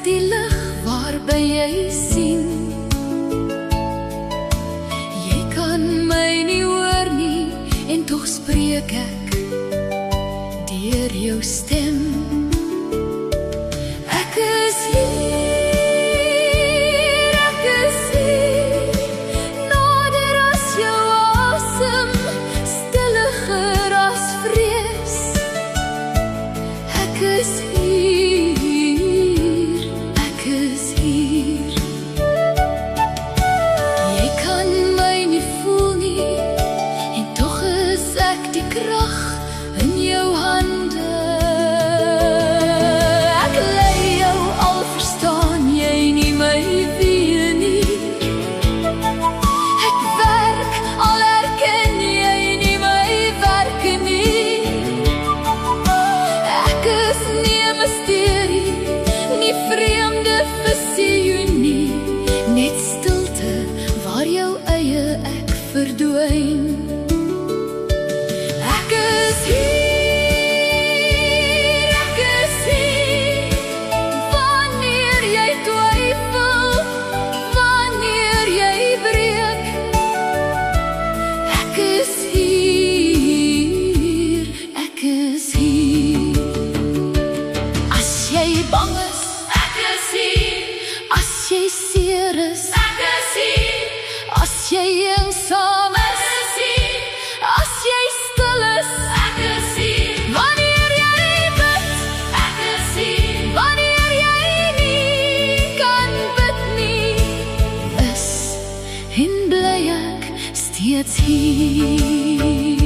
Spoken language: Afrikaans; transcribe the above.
die lig waarby jy sien. Jy kan my nie hoor nie, en tog spreek ek deur jou stem. Ek is hier, ek is hier, nader as jou asem, stilliger as vrees. Ek is hier, ek is hier. Jy kan my nie voel nie, en tog is ek die krag in jou hande. Ek lei jou al verstaan jy nie my wie nie. Ek werk al erken jy nie my werke nie. Ek is nie 'n misterie, nie vreemde visioenie, net stilte waar jou eie ek verdwyn. Ek is hier, ek is hier, wanneer jy twyfel, wanneer jy breek. Ek is hier, ek is hier. As jy bang is, ek is hier. As jy seer is, ek is hier. As jy eensaam is, ek is hier. As jy stil is, ek is hier. Wanneer jy bid, ek is hier. Wanneer jy nie kan bid nie, is en bly ek steeds hier.